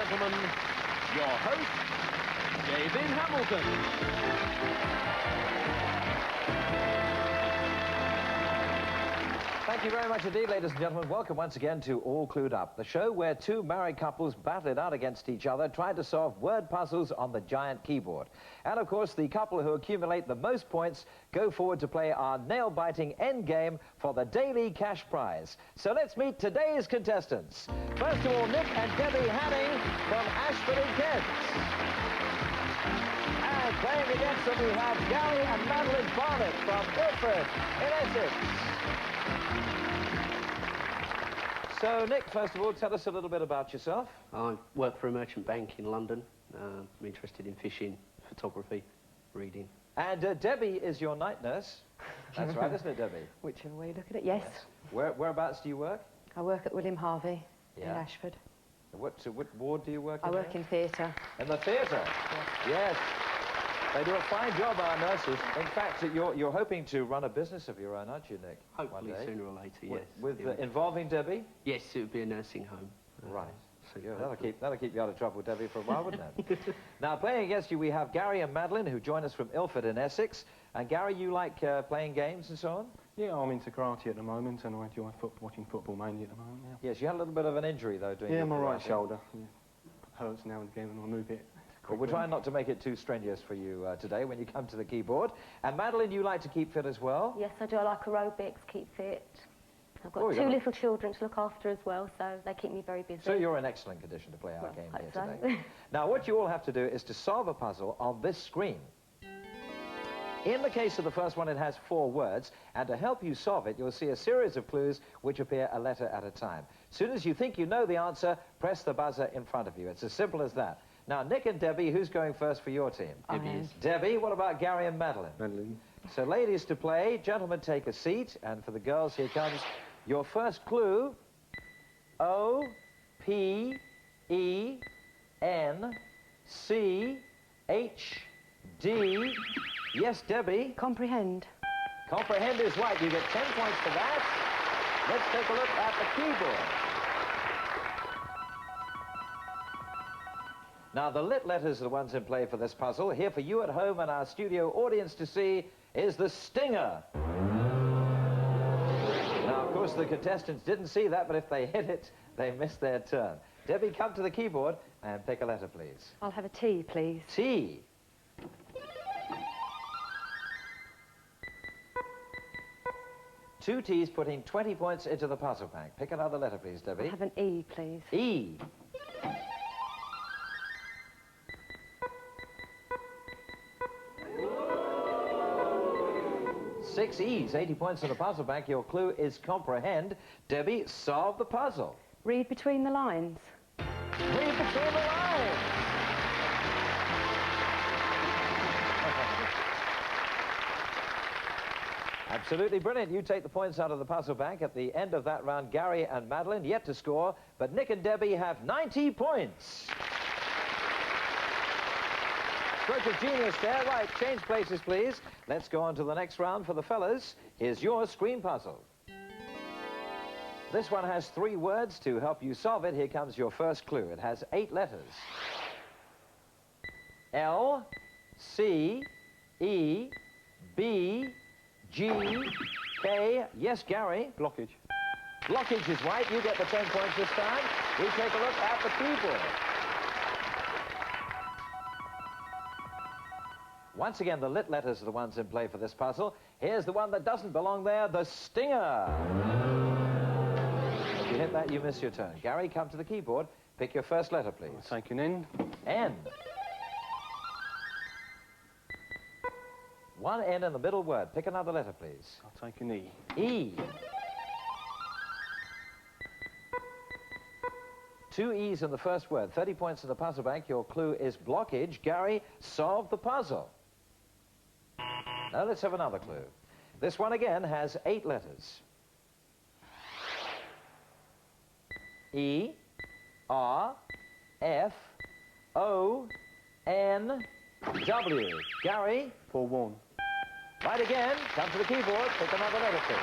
gentlemen, your host, David Hamilton. Thank you very much indeed, ladies and gentlemen. Welcome once again to All Clued Up, the show where two married couples battle it out against each other, trying to solve word puzzles on the giant keyboard. And of course, the couple who accumulate the most points go forward to play our nail-biting end game for the daily cash prize. So let's meet today's contestants. First of all, Nick and Debbie Hanning from Ashford in Kent. And playing against them, we have Gary and Madeline Barnett from Ilford in Essex. So, Nick, first of all, tell us a little bit about yourself. I work for a merchant bank in London. I'm interested in fishing, photography, reading. And Debbie is your night nurse. That's right, isn't it, Debbie? Whichever way you look at it, yes. Whereabouts do you work? I work at William Harvey in Ashford. What ward do you work in? I work in theatre. In the theatre? Yes. They do a fine job, our nurses. In fact, you're hoping to run a business of your own, aren't you, Nick? Hopefully sooner or later, yes. With involving Debbie? Yes, it would be a nursing home. Right. So that'll keep you out of trouble, Debbie, for a while, wouldn't it? Now, playing against you, we have Gary and Madeline, who join us from Ilford in Essex. And Gary, you like playing games and so on? Yeah, I'm into karate at the moment, and I enjoy watching football mainly at the moment, yeah. Yes, you had a little bit of an injury, though, doing my right shoulder. Yeah. Hurts now and again when I move it. Well, we're trying not to make it too strenuous for you today when you come to the keyboard. And Madeline, you like to keep fit as well? Yes, I do. I like aerobics, keep fit. I've got two little children to look after as well, so they keep me very busy. So you're in excellent condition to play our game here today. Now, what you all have to do is to solve a puzzle on this screen. In the case of the first one, it has 4 words, and to help you solve it, you'll see a series of clues which appear a letter at a time. As soon as you think you know the answer, press the buzzer in front of you. It's as simple as that. Now, Nick and Debbie, who's going first for your team? Debbie, what about Gary and Madeline? Madeline. So, ladies to play, gentlemen take a seat, and for the girls, here comes your first clue. O-P-E-N-C-H-D. Yes, Debbie? Comprehend. Comprehend is right. You get 10 points for that. Let's take a look at the keyboard. Now, the lit letters are the ones in play for this puzzle. Here for you at home and our studio audience to see is the stinger. Now, of course, the contestants didn't see that, but if they hit it, they missed their turn. Debbie, come to the keyboard and pick a letter, please. I'll have a T, please. T. Two T's putting 20 points into the puzzle bank. Pick another letter, please, Debbie. I'll have an E, please. E. 6 E's, 80 points in the puzzle bank. Your clue is comprehend. Debbie, solve the puzzle. Read between the lines. Read between the lines. Absolutely brilliant. You take the points out of the puzzle bank. At the end of that round, Gary and Madeline yet to score, but Nick and Debbie have 90 points. Stroke of genius there. Right, change places, please. Let's go on to the next round for the fellas. Here's your screen puzzle. This one has 3 words. To help you solve it, here comes your first clue. It has 8 letters. L, C, E, B, G, K. Yes, Gary? Blockage. Blockage is right. You get the 10 points this time. We take a look at the keyboard. Once again, the lit letters are the ones in play for this puzzle. Here's the one that doesn't belong there, the stinger. If you hit that, you miss your turn. Gary, come to the keyboard. Pick your first letter, please. I'll take an N. N. 1 N in the middle word. Pick another letter, please. I'll take an E. E. 2 E's in the first word. 30 points in the puzzle bank. Your clue is blockage. Gary, solve the puzzle. Now let's have another clue. This one again has 8 letters. E, R, F, O, N, W. Gary? Forewarn. Right again. Come to the keyboard. Pick another letter, please.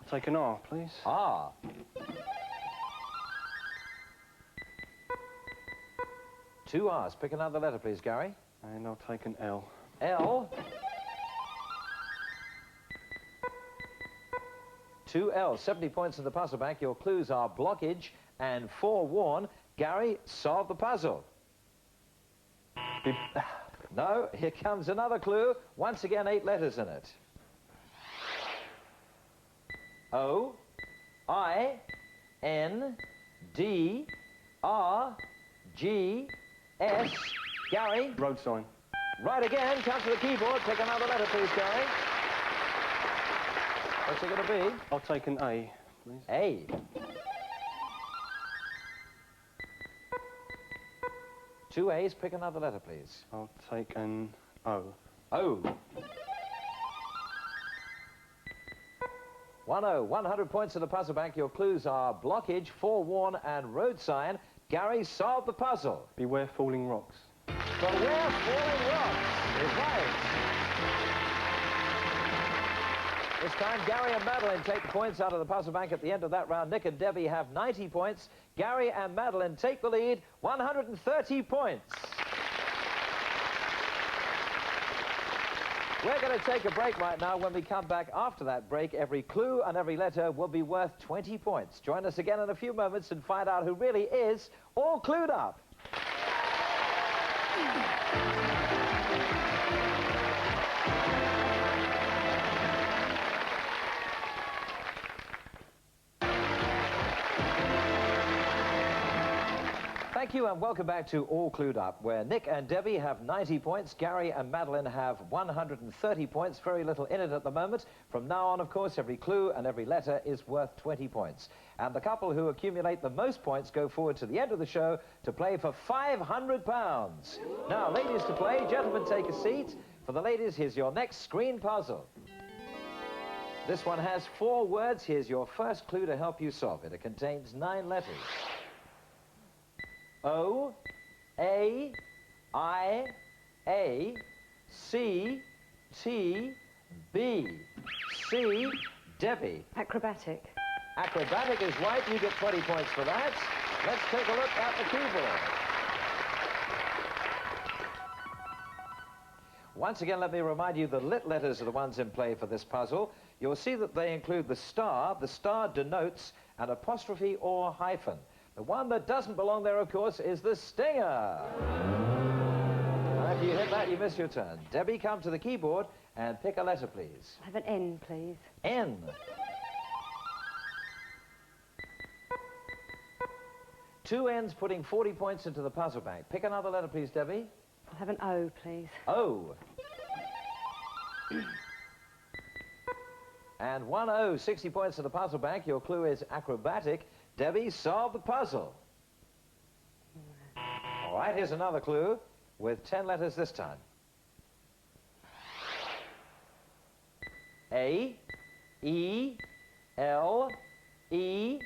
I'll take an R, please. R. Two R's. Pick another letter, please, Gary. And I'll take an L. L. Two L's. 70 points in the puzzle bank. Your clues are blockage and forewarn. Gary, solve the puzzle. No, here comes another clue. Once again, 8 letters in it. O, I, N, D, R, G, S. Gary. Road sign. Right again. Come to the keyboard. Pick another letter, please, Gary. What's it going to be? I'll take an A, please. A. Two A's. Pick another letter, please. I'll take an O. O. 1-0. 100 points in the puzzle bank. Your clues are blockage, forewarn, and road sign. Gary, solve the puzzle. Beware falling rocks. Beware falling rocks is right. This time, Gary and Madeline take the points out of the puzzle bank at the end of that round. Nick and Debbie have 90 points. Gary and Madeline take the lead, 130 points. We're going to take a break right now. When we come back after that break, every clue and every letter will be worth 20 points. Join us again in a few moments and find out who really is all clued up. Thank you and welcome back to All Clued Up, where Nick and Debbie have 90 points, Gary and Madeline have 130 points, very little in it at the moment. From now on, of course, every clue and every letter is worth 20 points. And the couple who accumulate the most points go forward to the end of the show to play for £500. Now, ladies to play, gentlemen take a seat. For the ladies, here's your next screen puzzle. This one has 4 words. Here's your first clue to help you solve it. It contains 9 letters. O, A, I, A, C, T, B. C, Debbie. Acrobatic. Acrobatic is right. You get 20 points for that. Let's take a look at the keyboard. Once again, let me remind you the lit letters are the ones in play for this puzzle. You'll see that they include the star. The star denotes an apostrophe or hyphen. The one that doesn't belong there, of course, is the stinger. Now, if you hit that, you miss your turn. Debbie, come to the keyboard and pick a letter, please. Have an N, please. N. Two N's putting 40 points into the puzzle bank. Pick another letter, please, Debbie. I'll have an O, please. O. And 1-0, 60 points in the puzzle bank. Your clue is acrobatic. Debbie, solve the puzzle. All right, here's another clue with 10 letters this time. A, E, L, E,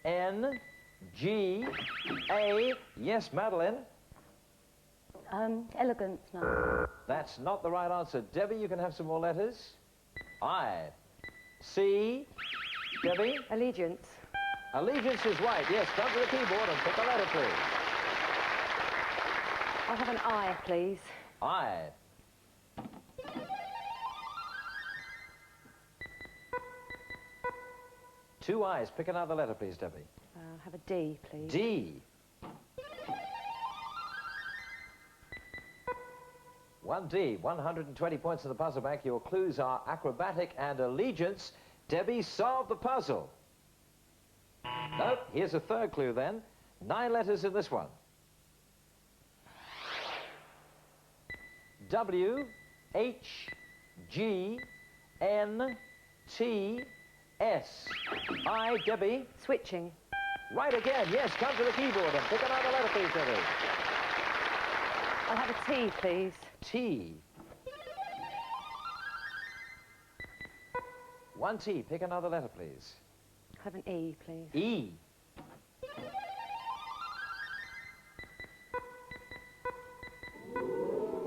N, G, A. Yes, Madeline? Elegance, no. That's not the right answer. Debbie, you can have some more letters. I, C, Debbie? Allegiance. Allegiance is right. Yes, come to the keyboard and pick a letter, please. I'll have an I, please. I. Two I's. Pick another letter, please, Debbie. I'll have a D, please. D. 1D. 120 points in the puzzle bank. Your clues are acrobatic and allegiance. Debbie, solve the puzzle. Nope. Here's a third clue then. 9 letters in this one. W, H, G, N, T, S. I, Debbie. Switching. Right again. Yes, come to the keyboard and pick another letter, please, Debbie. I'll have a T, please. T. 1 T. Pick another letter, please. I'll have an E, please. E.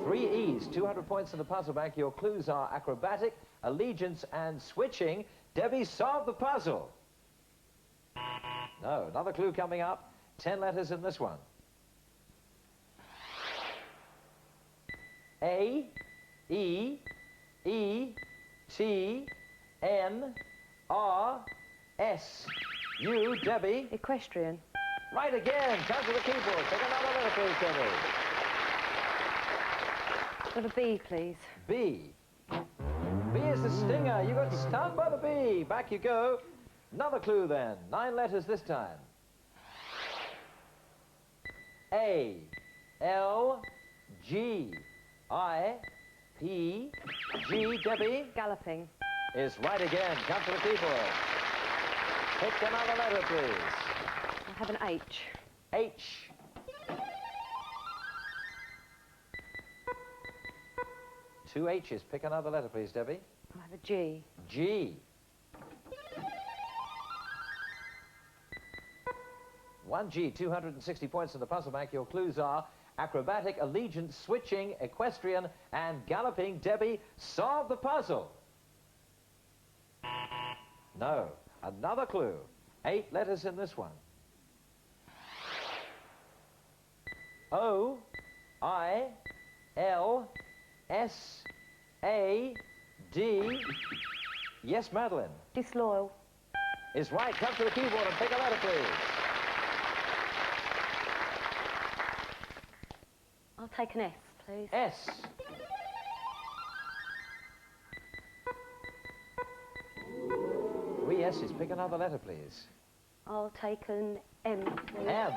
Three E's, 200 points in the puzzle bank. Your clues are acrobatic, allegiance, and switching. Debbie, solve the puzzle. No, another clue coming up. 10 letters in this one. A, E, E, T, N, R, S, U, Debbie. Equestrian. Right again. Come to the keyboard. Pick another letter, please, Debbie. Got a B, please. B. B is the stinger. You got stung by the bee. Back you go. Another clue then. 9 letters this time. A, L, G, I, P, G, Debbie. Galloping. Is right again. Come to the keyboard. Pick another letter, please. I have an H. H. Two H's. Pick another letter, please, Debbie. I have a G. G. 1G, 260 points in the puzzle bank. Your clues are acrobatic, allegiance, switching, equestrian, and galloping. Debbie, solve the puzzle. No. Another clue. 8 letters in this one. O, I, L, S, A, D. Yes, Madeline. Disloyal. Is right. Come to the keyboard and pick a letter, please. I'll take an S, please. S. Three S's. Pick another letter, please. I'll take an M, please. M.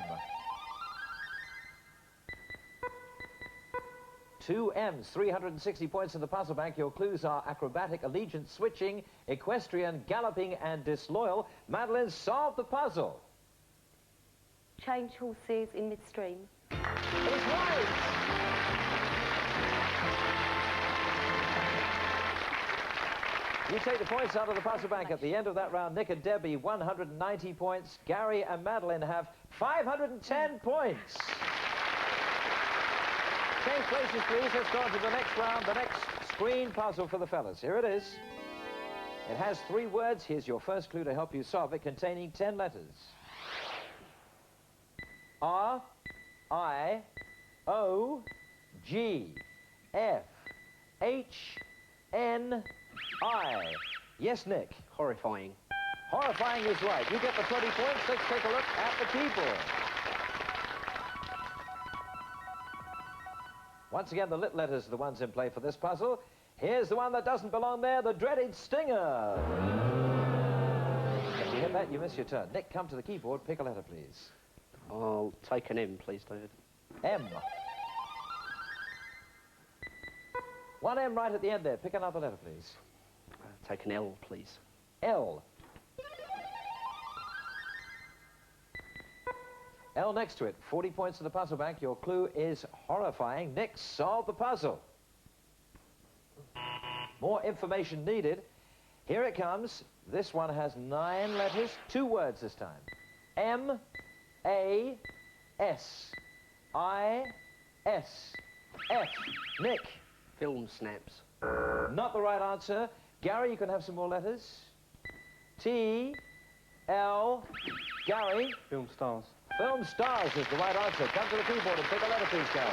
2 M's, 360 points in the puzzle bank. Your clues are acrobatic, allegiance, switching, equestrian, galloping, and disloyal. Madeline, solve the puzzle. Change horses in midstream. It's right. You take the points out of the puzzle bank at the end of that round. Nick and Debbie, 190 points. Gary and Madeline have 510 points. Change places, please. Let's go on to the next round, the next screen puzzle for the fellas. Here it is. It has 3 words. Here's your first clue to help you solve it, containing 10 letters. R, I, O, G, F, H, N, I. Yes, Nick. Horrifying. Horrifying is right. You get the 20 points. Let's take a look at the keyboard. Once again, the lit letters are the ones in play for this puzzle. Here's the one that doesn't belong there, the dreaded stinger. If you hit that, you miss your turn. Nick, come to the keyboard. Pick a letter, please. I'll take an M, please, David. M. 1 M right at the end there. Pick another letter, please. Take an L, please. L. L next to it. 40 points in the puzzle bank. Your clue is horrifying. Nick, solve the puzzle. More information needed. Here it comes. This one has 9 letters, 2 words this time. M, A, S, I, S, F. Nick. Film snaps. Not the right answer. Gary, you can have some more letters. T, L, Gary. Film stars. Film stars is the right answer. Come to the keyboard and pick a letter, please, Gary.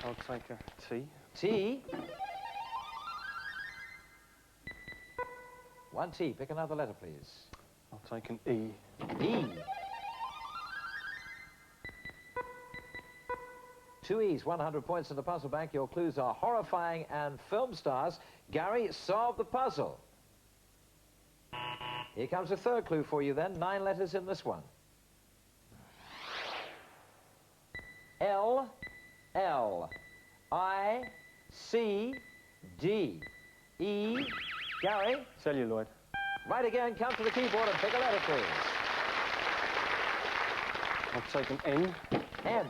I'll take a T. T. 1 T. Pick another letter, please. I'll take an E. E. 2 E's, 100 points in the puzzle bank. Your clues are horrifying and film stars. Gary, solve the puzzle. Here comes a third clue for you then. 9 letters in this one. L, L, I, C, D, E. Gary? Celluloid. Right again. Come to the keyboard and pick a letter, please. I'll take an N. N.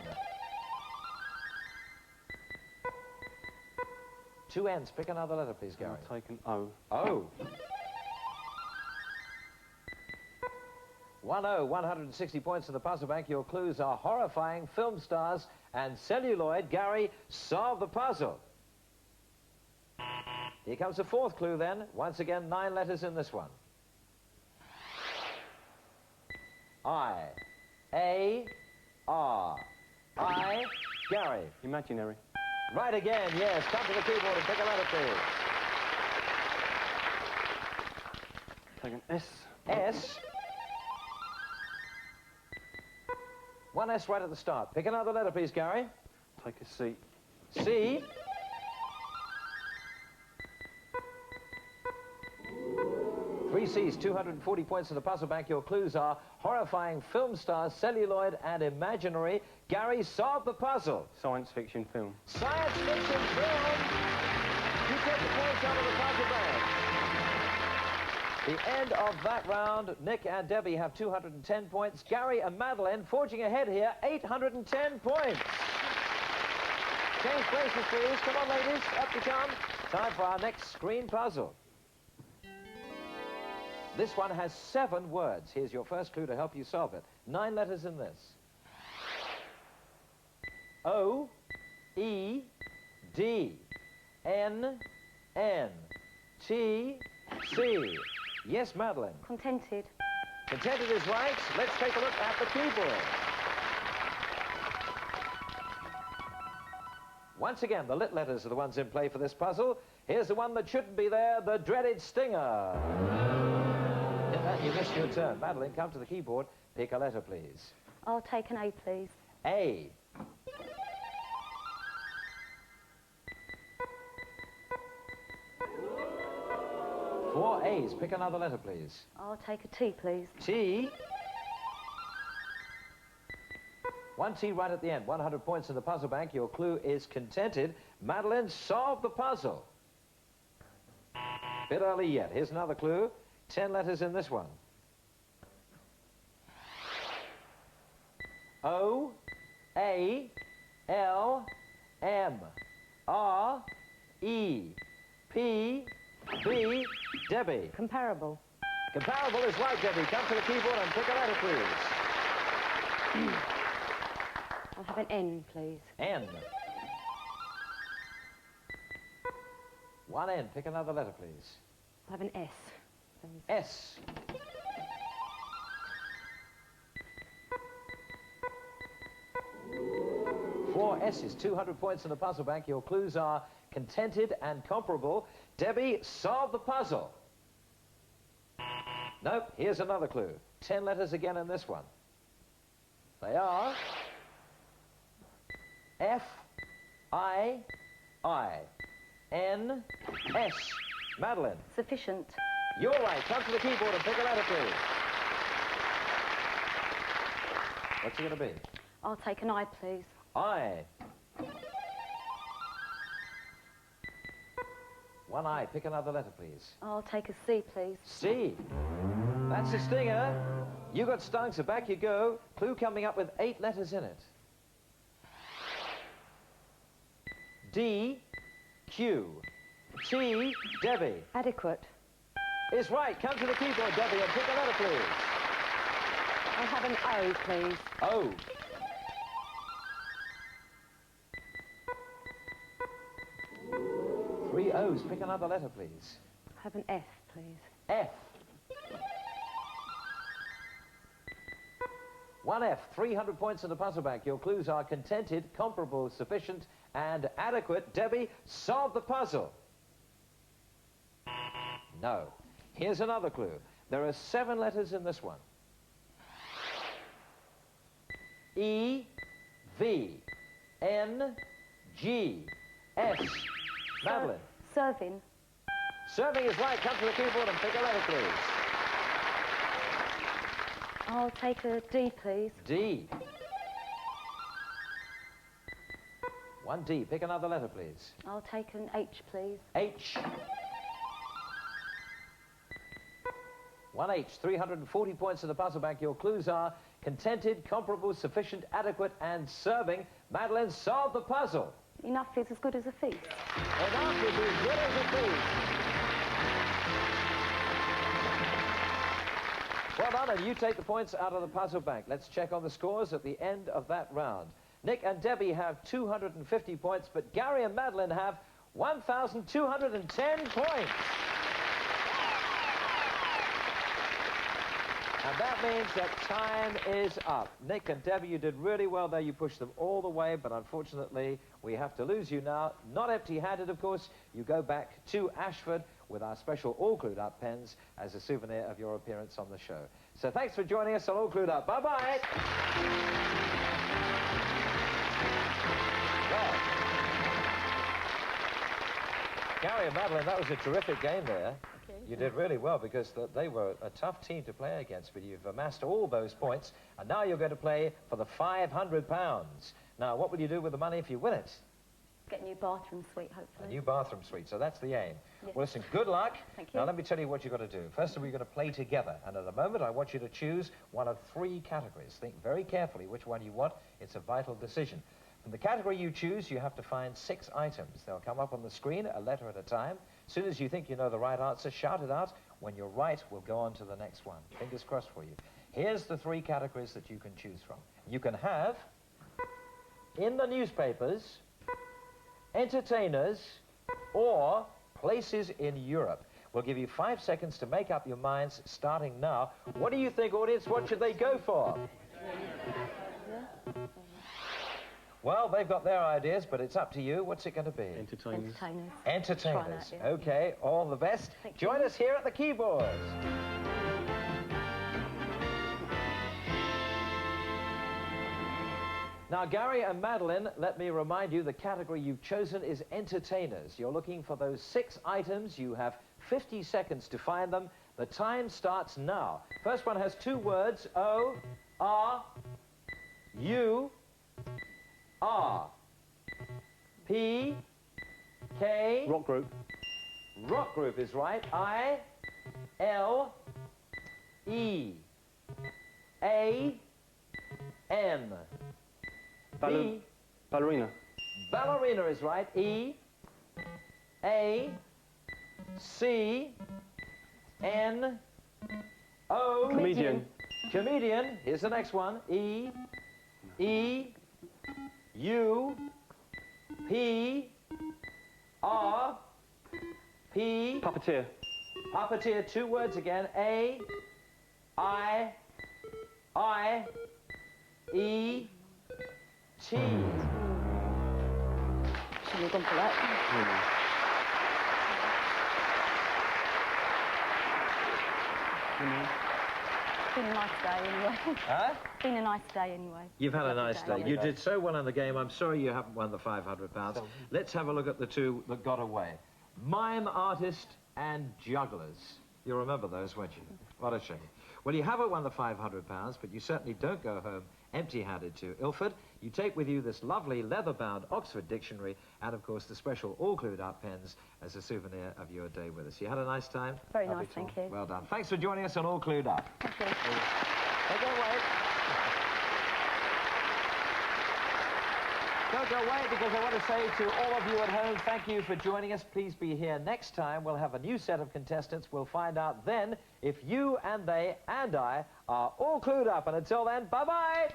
2 N's. Pick another letter, please, Gary. I'll take an O. O. 1-0, 160 points in the puzzle bank. Your clues are horrifying, film stars, and celluloid. Gary, solve the puzzle. Here comes the 4th clue then. Once again, 9 letters in this one. I, A, R, I, Gary. Imaginary. Right again, yes. Come to the keyboard and pick a letter, please. Take an S. S. One S right at the start. Pick another letter, please, Gary. Take a C. C. Three C's, 240 points in the puzzle bank. Your clues are horrifying, film stars, celluloid, and imaginary. Gary, solve the puzzle. Science fiction film. Science fiction film. You take the points out of the puzzle bank. The end of that round, Nick and Debbie have 210 points. Gary and Madeline forging ahead here, 810 points. Change places, please. Come on, ladies. Up you come. Time for our next screen puzzle. This one has 7 words. Here's your first clue to help you solve it. 9 letters in this. O, E, D, N, N, T, C. Yes, Madeline. Contented. Contented is right. Let's take a look at the keyboard. Once again, the lit letters are the ones in play for this puzzle. Here's the one that shouldn't be there, the dreaded stinger. In that, you missed your turn. Madeline, come to the keyboard. Pick a letter, please. I'll take an A, please. A. Four A's. Pick another letter, please. I'll take a T, please. T. One T right at the end. 100 points in the puzzle bank. Your clue is contented. Madeline, solve the puzzle. Bit early yet. Here's another clue. 10 letters in this one. O, A, L, M, R, E, P, B, Debbie. Comparable. Comparable is right, Debbie. Come to the keyboard and pick a letter, please. I'll have an N, please. N. One N. Pick another letter, please. I'll have an S, please. S. Four S's, 200 points in the puzzle bank. Your clues are contented and comparable. Debbie, solve the puzzle. Nope, here's another clue. 10 letters again in this one. They are F, I, N, S. Madeline. Sufficient. You're right. Come to the keyboard and pick a letter, please. What's it going to be? I'll take an I, please. I. One I. Pick another letter, please. I'll take a C, please. C. That's a stinger. You got stung, so back you go. Clue coming up with 8 letters in it. D, Q, T, Debbie. Adequate. Is right. Come to the keyboard, Debbie, and pick a letter, please. I'll have an O, please. O. Three O's. Pick another letter, please. I'll have an F, please. F. One F. 300 points in the puzzle bank. Your clues are contented, comparable, sufficient, and adequate. Debbie, solve the puzzle. No. Here's another clue. There are 7 letters in this one. E, V, N, G, S. Madeline. Serving. Serving is right. Come to the keyboard and pick a letter, please. I'll take a D, please. D. One D. Pick another letter, please. I'll take an H, please. H. One H. 340 points in the puzzle bank. Your clues are contented, comparable, sufficient, adequate, and serving. Madeline, solve the puzzle. Enough is as good as a feast. Enough is as good as a feast. Well done, and you take the points out of the puzzle bank. Let's check on the scores at the end of that round. Nick and Debbie have 250 points, but Gary and Madeline have 1,210 points. And that means that time is up. Nick and Debbie, you did really well there. You pushed them all the way, but unfortunately, we have to lose you now. Not empty-handed, of course. You go back to Ashford with our special All Clued Up pens as a souvenir of your appearance on the show. So thanks for joining us on All Clued Up. Bye-bye. Well, Gary and Madeline, that was a terrific game there. You did really well because they were a tough team to play against, but you've amassed all those points, and now you're going to play for the £500. Now, what will you do with the money if you win it? Get a new bathroom suite, hopefully. A new bathroom suite, so that's the aim. Yes. Well, listen, good luck. Thank you. Now, let me tell you what you've got to do. First of all, you're going to play together, and at the moment, I want you to choose one of 3 categories. Think very carefully which one you want. It's a vital decision. From the category you choose, you have to find 6 items. They'll come up on the screen, a letter at a time. As soon as you think you know the right answer, shout it out. When you're right, we'll go on to the next one. Fingers crossed for you. Here's the 3 categories that you can choose from. You can have in the newspapers, entertainers, or places in Europe. We'll give you 5 seconds to make up your minds, starting now. What do you think, audience? What should they go for? Well, they've got their ideas, but it's up to you. What's it going to be? Entertainers. Entertainers. Entertainers. Try that, yeah. Okay, all the best. Join us here at the keyboards. Now, Gary and Madeline, let me remind you, the category you've chosen is entertainers. You're looking for those 6 items. You have 50 seconds to find them. The time starts now. First one has 2 words, O-R-U. R. P. K. Rock group. Rock group is right. I. L. E. A. N. B. Ballerina. Ballerina is right. E. A. C. N. O. Comedian. Comedian. Here's the next one. E. E. U. P. R. P. Puppeteer. Puppeteer, 2 words again. A. I. E. T. Should we have gone for that? It's been a nice day anyway. Huh? It's been a nice day anyway. You've had a nice day. Lovely You did so well in the game. I'm sorry you haven't won the £500. Let's have a look at the 2 that got away. Mime artist and jugglers. You'll remember those, won't you? What a shame. Well, you haven't won the £500, but you certainly don't go home empty-handed to Ilford. You take with you this lovely leather-bound Oxford dictionary and, of course, the special All Clued Up pens as a souvenir of your day with us. You had a nice time? Very nice, thank you. Well done. Thanks for joining us on All Clued Up. Thank you. Don't go away. Don't go away, because I want to say to all of you at home, thank you for joining us. Please be here next time. We'll have a new set of contestants. We'll find out then if you and they and I are all clued up. And until then, bye-bye.